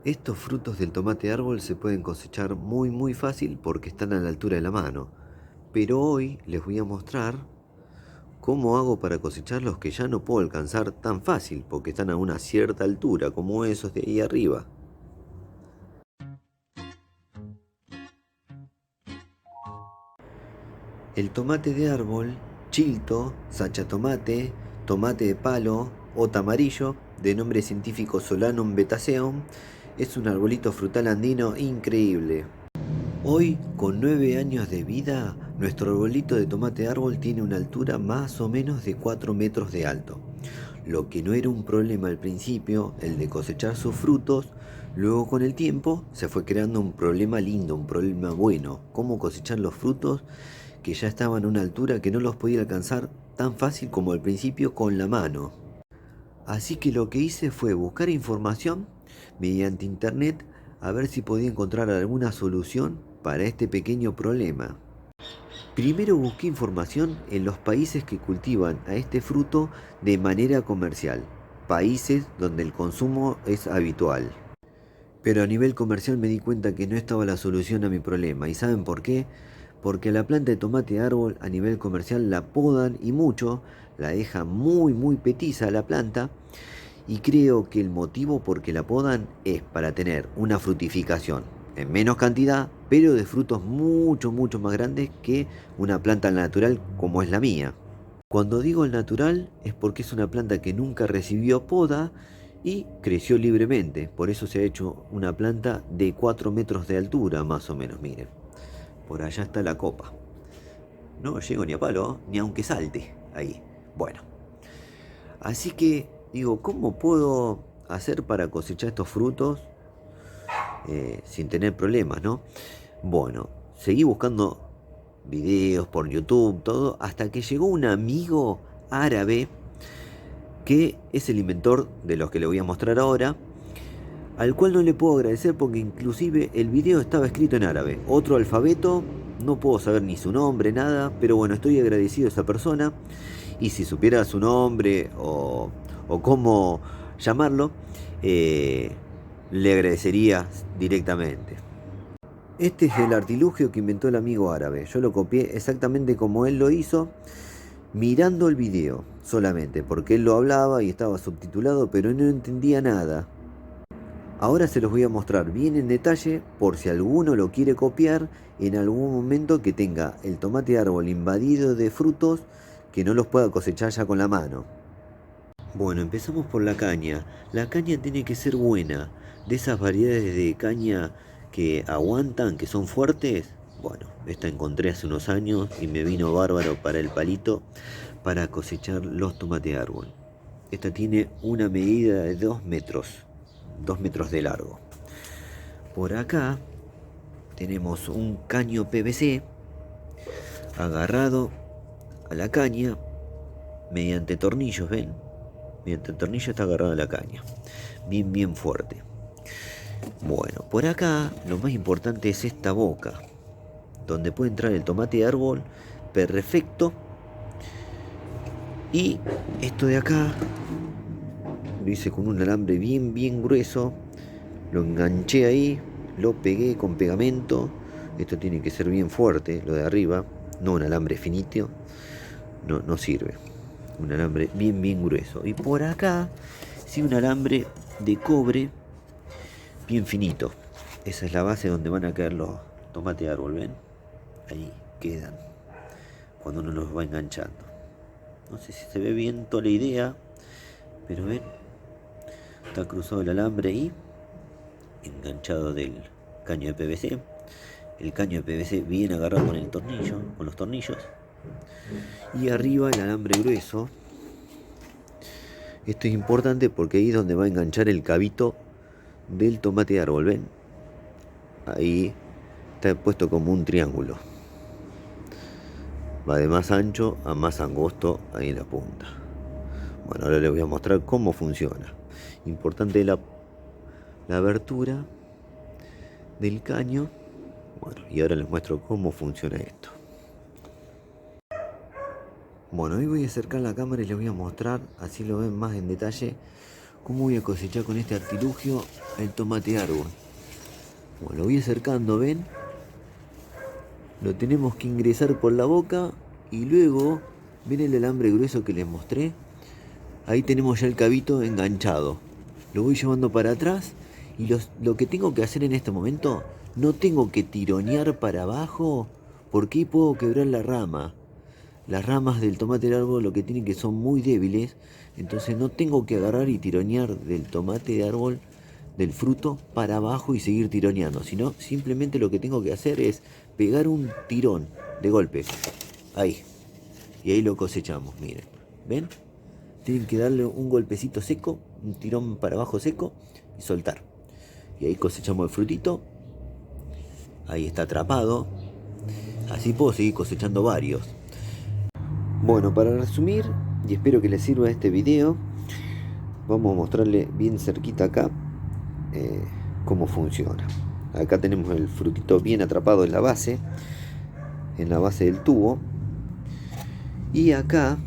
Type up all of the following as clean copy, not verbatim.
Estos frutos del tomate árbol se pueden cosechar muy fácil porque están a la altura de la mano. Pero hoy les voy a mostrar cómo hago para cosechar los que ya no puedo alcanzar tan fácil porque están a una cierta altura, como esos de ahí arriba. El tomate de árbol, chilto, sachatomate, tomate de palo o tamarillo, de nombre científico Solanum betaceum, es un arbolito frutal andino increíble. Hoy, con 9 años de vida, nuestro arbolito de tomate árbol tiene una altura más o menos de 4 metros de alto. Lo que no era un problema al principio, el de cosechar sus frutos, luego con el tiempo se fue creando un problema lindo, un problema bueno, cómo cosechar los frutos que ya estaban a una altura que no los podía alcanzar tan fácil como al principio con la mano. Así que lo que hice fue buscar información mediante internet a ver si podía encontrar alguna solución para este pequeño problema. Primero busqué información en los países que cultivan a este fruto de manera comercial, países donde el consumo es habitual. Pero a nivel comercial me di cuenta que no estaba la solución a mi problema. ¿Y saben por qué? Porque a la planta de tomate árbol a nivel comercial la podan y mucho, la dejan muy petiza a la planta, y creo que el motivo por que la podan es para tener una frutificación en menos cantidad, pero de frutos mucho más grandes que una planta natural como es la mía. Cuando digo el natural es porque es una planta que nunca recibió poda y creció libremente. Por eso se ha hecho una planta de 4 metros de altura más o menos, miren. Por allá está la copa. No llego ni a palo, ni aunque salte ahí. Bueno, así que digo, ¿cómo puedo hacer para cosechar estos frutos sin tener problemas, no? Bueno, seguí buscando videos por YouTube, todo, hasta que llegó un amigo árabe que es el inventor de los que le voy a mostrar ahora, al cual no le puedo agradecer porque inclusive el video estaba escrito en árabe, otro alfabeto, no puedo saber ni su nombre, nada, pero bueno, estoy agradecido a esa persona y si supiera su nombre o cómo llamarlo, eh, le agradecería directamente. Este es el artilugio que inventó el amigo árabe. Yo lo copié exactamente como él lo hizo, mirando el video solamente, porque él lo hablaba y estaba subtitulado, pero no entendía nada. Ahora se los voy a mostrar bien en detalle por si alguno lo quiere copiar en algún momento que tenga el tomate árbol invadido de frutos que no los pueda cosechar ya con la mano. Bueno, empezamos por la caña. La caña tiene que ser buena, de esas variedades de caña que aguantan, que son fuertes. Bueno, esta encontré hace unos años y me vino bárbaro para el palito para cosechar los tomates árbol. Esta tiene una medida de 2 metros de largo. Por acá tenemos un caño PVC agarrado a la caña mediante tornillos, ¿ven? Mediante el tornillo está agarrado a la caña. Bien fuerte. Bueno, por acá lo más importante es esta boca, donde puede entrar el tomate de árbol perfecto. Y esto de acá lo hice con un alambre bien grueso. Lo enganché ahí, lo pegué con pegamento. Esto tiene que ser bien fuerte, lo de arriba, no un alambre finito, no sirve. Un alambre bien grueso. Y por acá, sí, un alambre de cobre bien finito. Esa es la base donde van a caer los tomates de árbol, ¿ven? Ahí quedan, cuando uno los va enganchando. No sé si se ve bien toda la idea, pero ven, está cruzado el alambre ahí, enganchado del caño de PVC. El caño de PVC bien agarrado con el tornillo, con los tornillos. Y arriba el alambre grueso. Esto es importante porque ahí es donde va a enganchar el cabito del tomate de árbol, ¿ven? Ahí está puesto como un triángulo. Va de más ancho a más angosto ahí en la punta. Bueno, ahora les voy a mostrar cómo funciona. Importante la abertura del caño. Bueno, y ahora les muestro cómo funciona esto. Bueno, hoy voy a acercar la cámara y les voy a mostrar, así lo ven más en detalle, ¿Cómo voy a cosechar con este artilugio el tomate árbol? Bueno, lo voy acercando, ¿ven? Lo tenemos que ingresar por la boca y luego, ¿ven el alambre grueso que les mostré? Ahí tenemos ya el cabito enganchado. Lo voy llevando para atrás y lo que tengo que hacer en este momento, no tengo que tironear para abajo porque ahí puedo quebrar la rama. Las ramas del tomate del árbol lo que tienen que son muy débiles, entonces no tengo que agarrar y tironear del tomate de árbol, del fruto, para abajo y seguir tironeando, sino simplemente lo que tengo que hacer es pegar un tirón de golpe. Ahí. Y ahí lo cosechamos, miren. ¿Ven? Tienen que darle un golpecito seco, un tirón para abajo seco y soltar. Y ahí cosechamos el frutito. Ahí está atrapado. Así puedo seguir cosechando varios. Bueno, para resumir, y espero que les sirva este video, vamos a mostrarle bien cerquita acá cómo funciona. Acá tenemos el frutito bien atrapado en la base del tubo. Y acá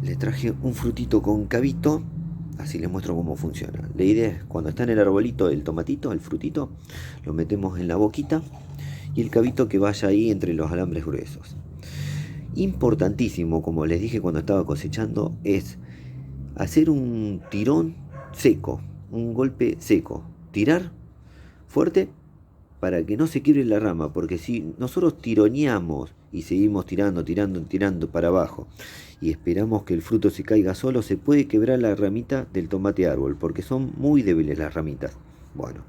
les traje un frutito con cabito, así les muestro cómo funciona. La idea es cuando está en el arbolito el tomatito, el frutito, lo metemos en la boquita y el cabito que vaya ahí entre los alambres gruesos. Importantísimo, como les dije cuando estaba cosechando, es hacer un tirón seco, un golpe seco, tirar fuerte para que no se quiebre la rama, porque si nosotros tironeamos y seguimos tirando para abajo y esperamos que el fruto se caiga solo, se puede quebrar la ramita del tomate árbol, porque son muy débiles las ramitas. Bueno,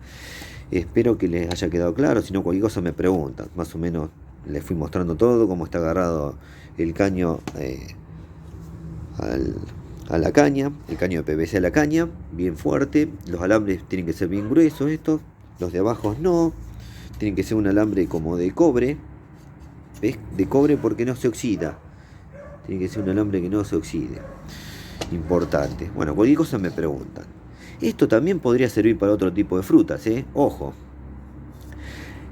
espero que les haya quedado claro, si no cualquier cosa me preguntan, más o menos les fui mostrando todo, cómo está agarrado el caño a la caña, el caño de PVC a la caña, bien fuerte, los alambres tienen que ser bien gruesos estos, los de abajo no, tienen que ser un alambre como de cobre, ¿ves? De cobre porque no se oxida, tiene que ser un alambre que no se oxide, importante. Bueno, cualquier cosa me preguntan. Esto también podría servir para otro tipo de frutas, ojo.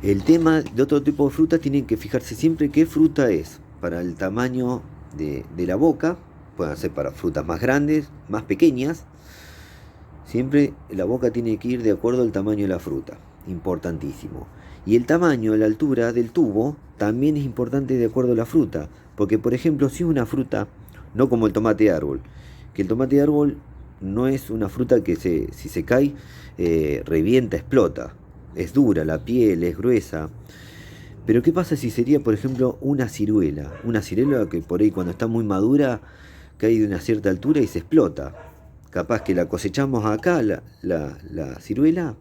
El tema de otro tipo de frutas tienen que fijarse siempre qué fruta es, para el tamaño de la boca. Pueden ser para frutas más grandes, más pequeñas. Siempre la boca tiene que ir de acuerdo al tamaño de la fruta. Importantísimo. Y el tamaño, la altura del tubo también es importante de acuerdo a la fruta. Porque, por ejemplo, si es una fruta, no como el tomate de árbol, que el tomate de árbol no es una fruta que si se cae, revienta, explota. Es dura, la piel es gruesa. Pero ¿qué pasa si sería, por ejemplo, una ciruela? Una ciruela que por ahí cuando está muy madura cae de una cierta altura y se explota. Capaz que la cosechamos acá, la ciruela,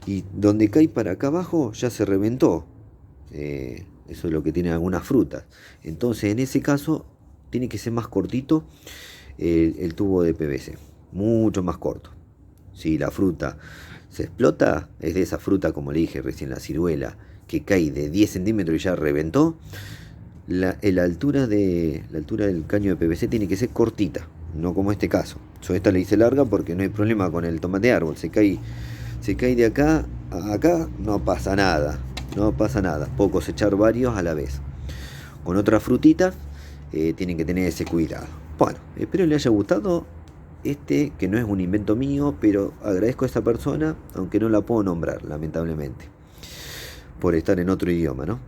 y donde cae para acá abajo ya se reventó. Eso es lo que tienen algunas frutas. Entonces en ese caso tiene que ser más cortito el tubo de PVC. Mucho más corto. Si la fruta se explota, es de esa fruta, como le dije recién, la ciruela, que cae de 10 centímetros y ya reventó. La altura del caño de PVC tiene que ser cortita, no como este caso. Yo esta le hice larga porque no hay problema con el tomate de árbol. Se cae de acá a acá, no pasa nada. Puedo cosechar varios a la vez. Con otras frutitas tienen que tener ese cuidado. Bueno, espero les haya gustado que no es un invento mío, pero agradezco a esta persona, aunque no la puedo nombrar, lamentablemente, por estar en otro idioma, ¿no?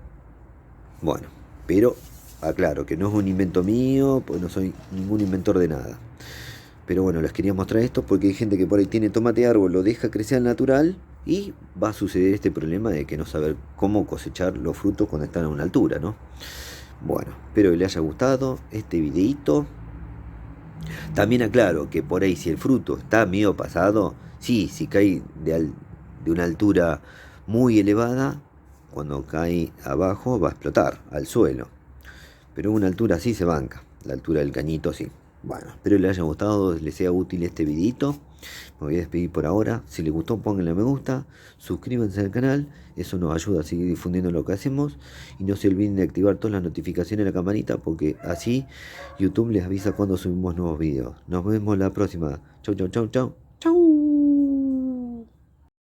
Bueno, pero aclaro que no es un invento mío, pues no soy ningún inventor de nada. Pero bueno, les quería mostrar esto porque hay gente que por ahí tiene tomate de árbol, lo deja crecer al natural y va a suceder este problema de que no saber cómo cosechar los frutos cuando están a una altura, ¿no? Bueno, espero que les haya gustado este videito. También aclaro que por ahí si el fruto está medio pasado, sí, si cae de una altura muy elevada, cuando cae abajo va a explotar al suelo. Pero una altura así se banca, la altura del cañito sí. Bueno, espero les haya gustado, les sea útil este videito. Me voy a despedir por ahora. Si les gustó, pónganle a me gusta, suscríbanse al canal, eso nos ayuda a seguir difundiendo lo que hacemos. Y no se olviden de activar todas las notificaciones de la campanita, porque así YouTube les avisa cuando subimos nuevos videos. Nos vemos la próxima. Chau, chau, chau, chau.